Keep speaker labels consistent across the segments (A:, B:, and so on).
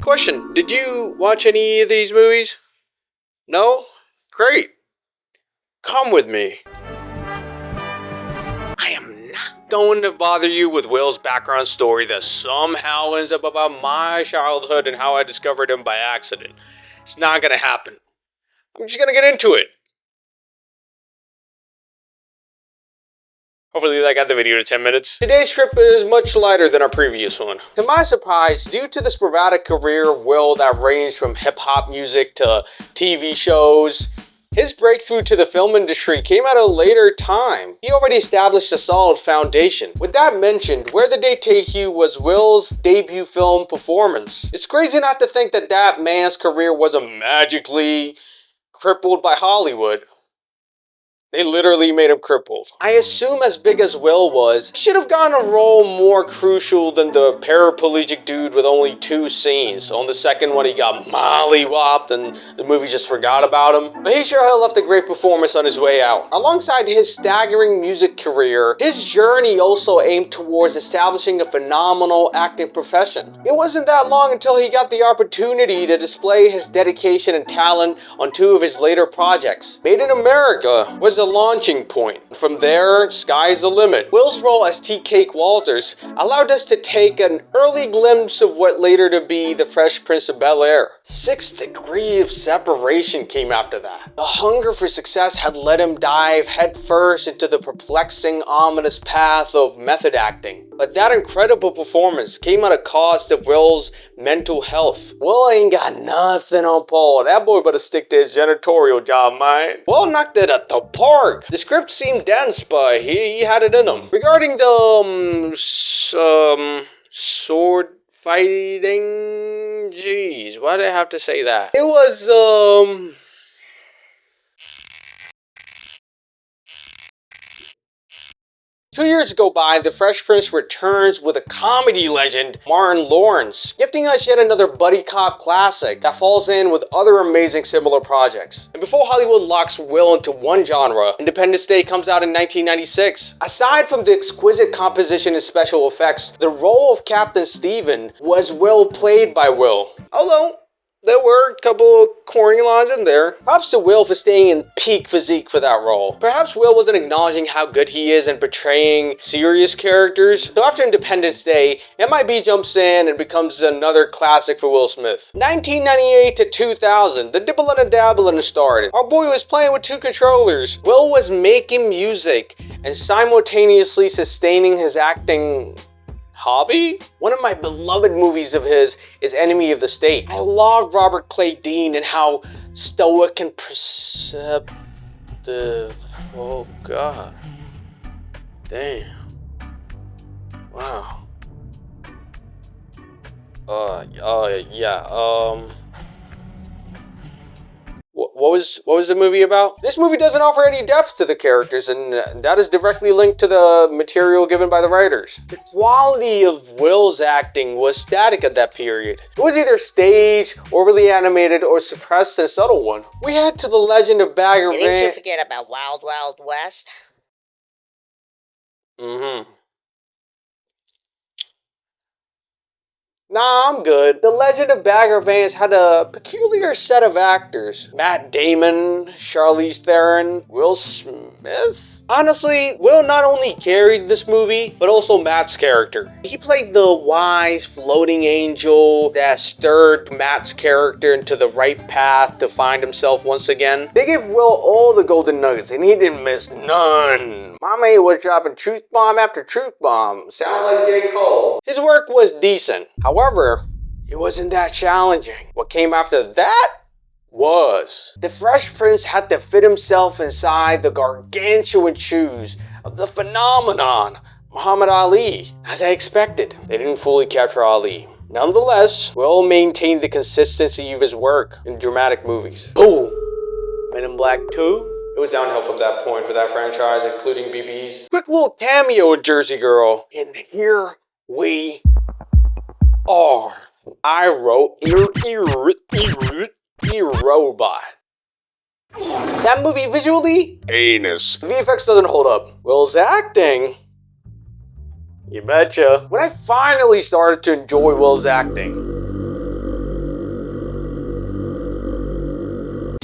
A: Question, did you watch any of these movies? No? Great. Come with me. I am not going to bother you with Will's background story that somehow ends up about my childhood and how I discovered him by accident. It's not gonna happen. I'm just gonna get into it. Hopefully that got the video to 10 minutes. Today's trip is much lighter than our previous one. To my surprise, due to the sporadic career of Will that ranged from hip-hop music to TV shows, his breakthrough to the film industry came at a later time. He already established a solid foundation. With that mentioned, Where the Day Take You was Will's debut film performance. It's crazy not to think that that man's career wasn't magically crippled by Hollywood. They literally made him crippled. I assume as big as Will was, he should have gotten a role more crucial than the paraplegic dude with only 2 scenes. On the second one he got mollywopped and the movie just forgot about him. But he sure had left a great performance on his way out. Alongside his staggering music career, his journey also aimed towards establishing a phenomenal acting profession. It wasn't that long until he got the opportunity to display his dedication and talent on 2 of his later projects. Made in America was a launching point. From there, sky's the limit. Will's role as T. Cake Walters allowed us to take an early glimpse of what later to be the Fresh Prince of Bel-Air. 6 Degrees of Separation came after that. The hunger for success had let him dive headfirst into the perplexing, ominous path of method acting. But that incredible performance came at a cost of Will's mental health. Will ain't got nothing on Paul. That boy better stick to his janitorial job, man. Will knocked it at the park. The script seemed dense, but he had it in him. Regarding the sword fighting, jeez, why did I have to say that? It was 2 years go by, The Fresh Prince returns with a comedy legend, Martin Lawrence, gifting us yet another buddy cop classic that falls in with other amazing similar projects. And before Hollywood locks Will into one genre, Independence Day comes out in 1996. Aside from the exquisite composition and special effects, the role of Captain Stephen was well played by Will. Although, there were a couple of corny lines in there. Props to Will for staying in peak physique for that role. Perhaps Will wasn't acknowledging how good he is in portraying serious characters. So after Independence Day, MIB jumps in and becomes another classic for Will Smith. 1998 to 2000, the Dibble and Dabbling started. Our boy was playing with 2 controllers. Will was making music and simultaneously sustaining his acting hobby? One of my beloved movies of his is Enemy of the State. I love Robert Clay Dean and how stoic and perceptive. Oh god. Damn. Wow. What was the movie about? This movie doesn't offer any depth to the characters, and that is directly linked to the material given by the writers. The quality of Will's acting was static at that period. It was either staged, overly animated, or suppressed in a subtle one. We head to the legend of Bagger Vance.
B: Didn't you forget about Wild Wild West?
A: Nah, I'm good. The Legend of Bagger Vance had a peculiar set of actors. Matt Damon, Charlize Theron, Will Smith? Honestly, Will not only carried this movie, but also Matt's character. He played the wise, floating angel that stirred Matt's character into the right path to find himself once again. They gave Will all the golden nuggets, and he didn't miss none. My man was dropping truth bomb after truth bomb. Sound like J. Cole. His work was decent. However, it wasn't that challenging. What came after that was the Fresh Prince had to fit himself inside the gargantuan shoes of the phenomenon Muhammad Ali. As I expected, they didn't fully capture Ali. Nonetheless, Will maintained the consistency of his work in dramatic movies. Boom! Men in Black 2. It was downhill from that point for that franchise, including BB's quick little cameo in Jersey Girl. And here we are. I wrote E-Robot. That movie visually, anus. VFX doesn't hold up. Will's acting, you betcha. When I finally started to enjoy Will's acting,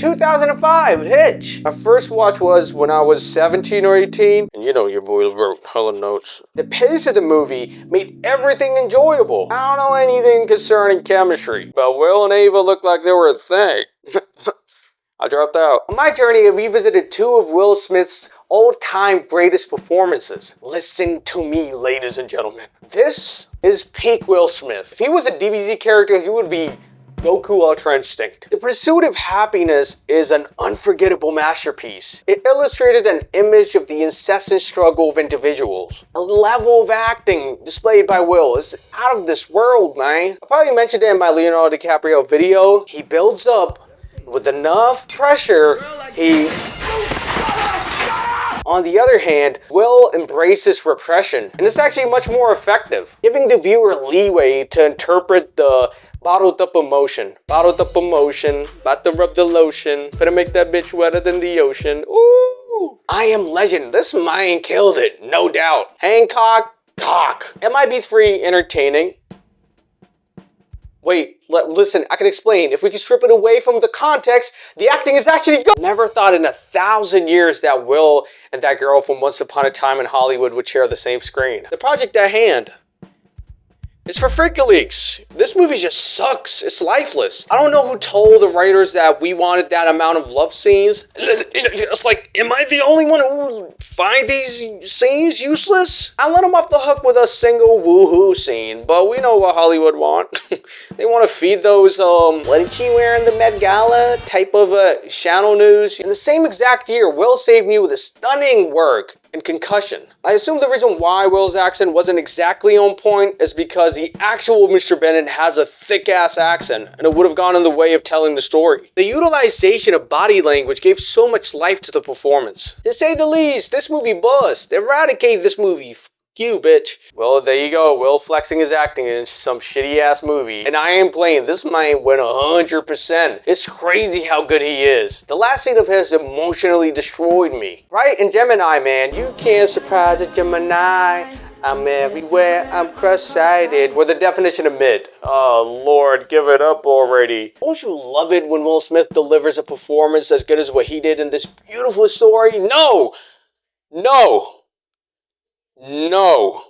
A: 2005, Hitch. My first watch was when I was 17 or 18, and you know your boy wrote hella notes. The pace of the movie made everything enjoyable. I don't know anything concerning chemistry, but Will and Ava looked like they were a thing. I dropped out. On my journey, I revisited two of Will Smith's all-time greatest performances. Listen to me, ladies and gentlemen. This is peak Will Smith. If he was a DBZ character, he would be Goku Ultra Instinct. The Pursuit of Happiness is an unforgettable masterpiece. It illustrated an image of the incessant struggle of individuals. A level of acting displayed by Will is out of this world, man. I probably mentioned it in my Leonardo DiCaprio video. He builds up with enough pressure, On the other hand, Will embraces repression, and it's actually much more effective, giving the viewer leeway to interpret the bottled up emotion. Bottled up emotion, about to rub the lotion, better make that bitch wetter than the ocean. Ooh! I Am Legend, this man killed it, no doubt. Hancock, cock. MIB3 entertaining. Wait, listen, I can explain. If we can strip it away from the context, the acting is actually good. Never thought in 1,000 years that Will and that girl from Once Upon a Time in Hollywood would share the same screen. The project at hand. It's for Freakaleaks. This movie just sucks. It's lifeless. I don't know who told the writers that we wanted that amount of love scenes. It's like, am I the only one who find these scenes useless? I let them off the hook with a single woohoo scene, but we know what Hollywood want. They want to feed those, what did she wear in the Met Gala type of channel news. In the same exact year, Will saved me with a stunning work in Concussion. I assume the reason why Will's accent wasn't exactly on point is because the actual Mr. Bennett has a thick-ass accent, and it would have gone in the way of telling the story. The utilization of body language gave so much life to the performance. To say the least, this movie bust. Eradicate this movie. F you, bitch. Well, there you go. Will flexing his acting in some shitty-ass movie. And I ain't playing. This man went 100%. It's crazy how good he is. The last scene of his emotionally destroyed me. Right? In Gemini, man, you can't surprise a Gemini. I'm everywhere, I'm cross-sighted. We're the definition of mid. Oh, Lord, give it up already. Don't you love it when Will Smith delivers a performance as good as what he did in this beautiful story? No! No! No.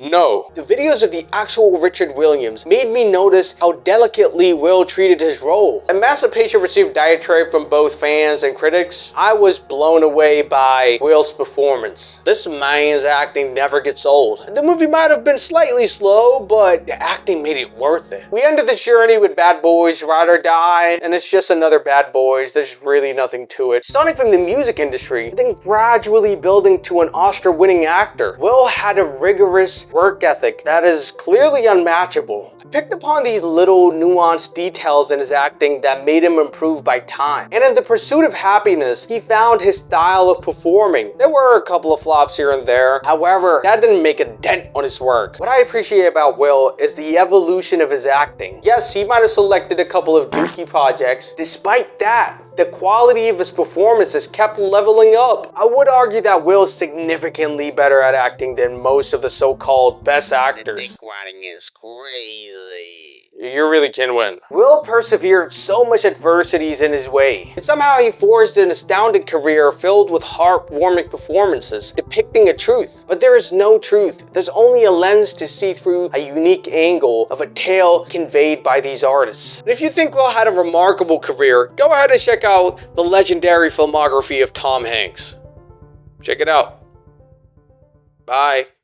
A: No. The videos of the actual Richard Williams made me notice how delicately Will treated his role. Emancipation received diatribe from both fans and critics. I was blown away by Will's performance. This man's acting never gets old. The movie might have been slightly slow, but the acting made it worth it. We ended the journey with Bad Boys, Ride or Die, and it's just another Bad Boys. There's really nothing to it. Starting from the music industry, and then gradually building to an Oscar-winning actor, Will had a rigorous work ethic that is clearly unmatchable. I picked upon these little nuanced details in his acting that made him improve by time. And in The Pursuit of Happiness, he found his style of performing. There were a couple of flops here and there. However, that didn't make a dent on his work. What I appreciate about Will is the evolution of his acting. Yes, he might have selected a couple of dookie projects. Despite that, the quality of his performances kept leveling up. I would argue that Will is significantly better at acting than most of the so-called best actors.
B: The dick riding is crazy.
A: You really can win. Will persevered so much adversities in his way, and somehow he forged an astounding career filled with heartwarming performances depicting a truth. But there is no truth. There's only a lens to see through a unique angle of a tale conveyed by these artists. And if you think Will had a remarkable career, go ahead and check out the legendary filmography of Tom Hanks. Check it out. Bye.